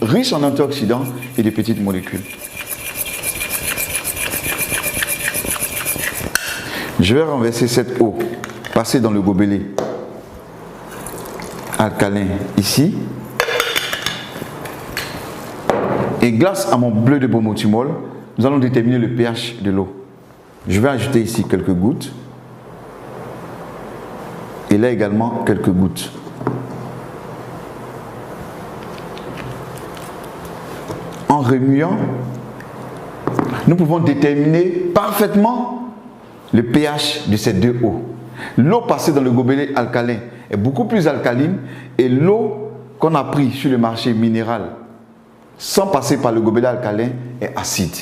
riche en antioxydants et de petites molécules. Je vais renverser cette eau, passer dans le gobelet alcalin ici. Et grâce à mon bleu de bromothymol, nous allons déterminer le pH de l'eau. Je vais ajouter ici quelques gouttes. Et là également quelques gouttes. En remuant, nous pouvons déterminer parfaitement le pH de ces deux eaux. L'eau passée dans le gobelet alcalin est beaucoup plus alcaline et l'eau qu'on a prise sur le marché minéral sans passer par le gobelet alcalin est acide.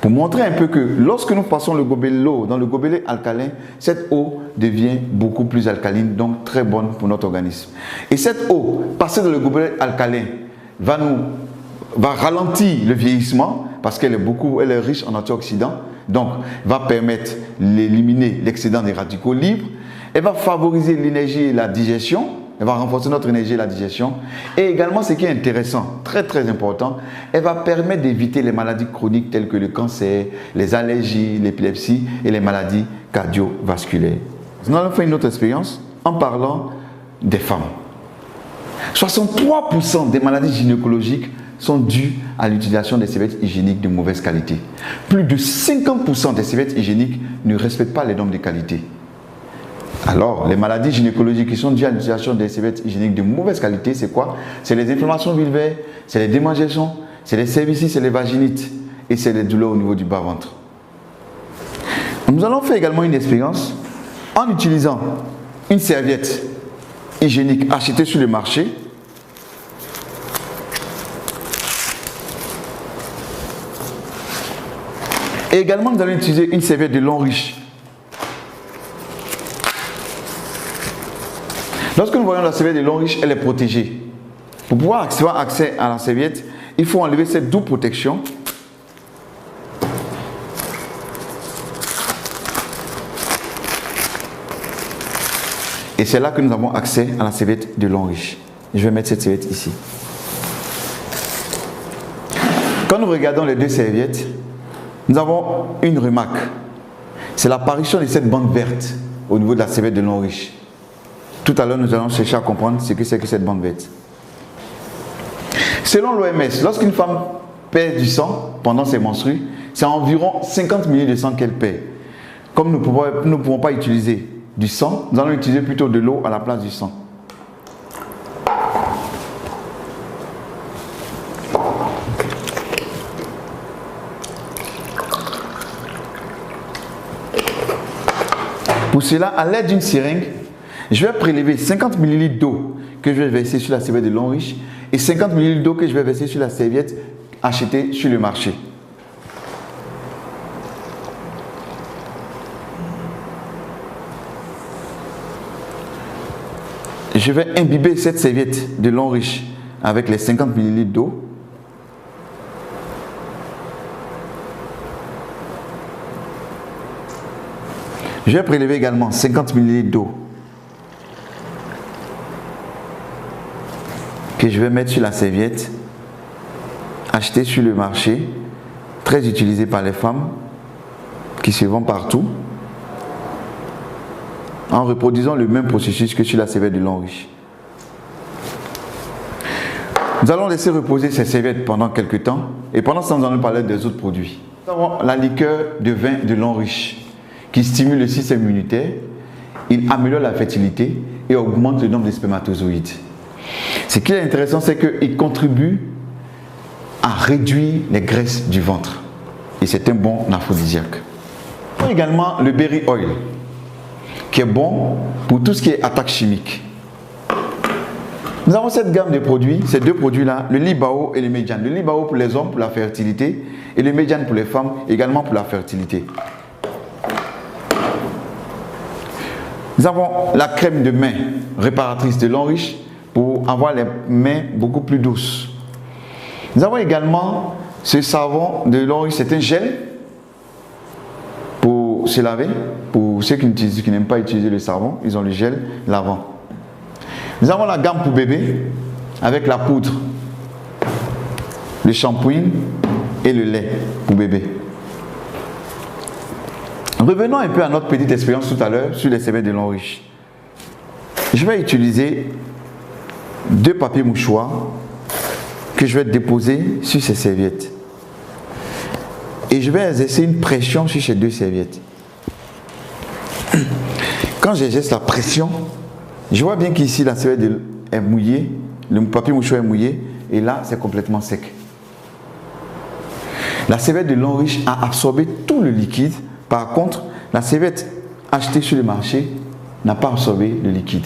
Pour montrer un peu que lorsque nous passons l'eau dans le gobelet alcalin, cette eau devient beaucoup plus alcaline, donc très bonne pour notre organisme. Et cette eau passée dans le gobelet alcalin va ralentir le vieillissement parce qu'elle est riche en antioxydants, donc va permettre d'éliminer l'excédent des radicaux libres. Elle va favoriser l'énergie et la digestion. Elle va renforcer notre énergie et la digestion. Et également, ce qui est intéressant, très très important, elle va permettre d'éviter les maladies chroniques telles que le cancer, les allergies, l'épilepsie et les maladies cardiovasculaires. Nous allons faire une autre expérience en parlant des femmes. 63% des maladies gynécologiques sont dues à l'utilisation des serviettes hygiéniques de mauvaise qualité. Plus de 50% des serviettes hygiéniques ne respectent pas les normes de qualité. Alors, les maladies gynécologiques qui sont dues à l'utilisation des serviettes hygiéniques de mauvaise qualité, c'est quoi? C'est les inflammations vulvaires, c'est les démangeaisons, c'est les cervicites, c'est les vaginites et c'est les douleurs au niveau du bas-ventre. Nous allons faire également une expérience en utilisant une serviette hygiénique achetée sur le marché. Et également, nous allons utiliser une serviette de long riche. Lorsque nous voyons la serviette de long riche, elle est protégée. Pour pouvoir avoir accès à la serviette, il faut enlever cette double protection. Et c'est là que nous avons accès à la serviette de long riche. Je vais mettre cette serviette ici. Quand nous regardons les deux serviettes, nous avons une remarque. C'est l'apparition de cette bande verte au niveau de la serviette de long riche. Tout à l'heure, nous allons chercher à comprendre ce que c'est que cette bande verte. Selon l'OMS, lorsqu'une femme perd du sang pendant ses menstrues, c'est environ 50 ml de sang qu'elle perd. Comme nous ne pouvons pas utiliser du sang, nous allons utiliser plutôt de l'eau à la place du sang. Pour cela, à l'aide d'une seringue, je vais prélever 50 ml d'eau que je vais verser sur la serviette de long riche et 50 ml d'eau que je vais verser sur la serviette achetée sur le marché. Je vais imbiber cette serviette de long riche avec les 50 ml d'eau. Je vais prélever également 50 ml d'eau que je vais mettre sur la serviette achetée sur le marché, très utilisée par les femmes qui se vend partout, en reproduisant le même processus que sur la serviette de long riche. Nous allons laisser reposer ces serviettes pendant quelques temps et pendant ce temps, nous allons parler des autres produits. Nous avons la liqueur de vin de long riche qui stimule le système immunitaire, il améliore la fertilité et augmente le nombre de spermatozoïdes. Ce qui est intéressant, c'est qu'il contribue à réduire les graisses du ventre. Et c'est un bon aphrodisiaque. Également le berry oil, qui est bon pour tout ce qui est attaque chimique. Nous avons cette gamme de produits, ces deux produits-là, le Libao et le Mediane. Le Libao pour les hommes pour la fertilité et le Mediane pour les femmes également pour la fertilité. Nous avons la crème de main réparatrice de long riche pour avoir les mains beaucoup plus douces. Nous avons également ce savon de long riche, c'est un gel pour se laver. Pour ceux qui n'aiment pas utiliser le savon, ils ont le gel lavant. Nous avons la gamme pour bébé avec la poudre le shampoing et le lait pour bébé. Revenons un peu à notre petite expérience tout à l'heure sur les serviettes de lin riche. Je vais utiliser 2 papiers mouchoirs que je vais déposer sur ces serviettes. Et je vais exercer une pression sur ces 2 serviettes. Quand j'exerce la pression, je vois bien qu'ici la serviette est mouillée, le papier mouchoir est mouillé, et là c'est complètement sec. La serviette de lin riche a absorbé tout le liquide. Par contre, la serviette achetée sur le marché n'a pas absorbé le liquide.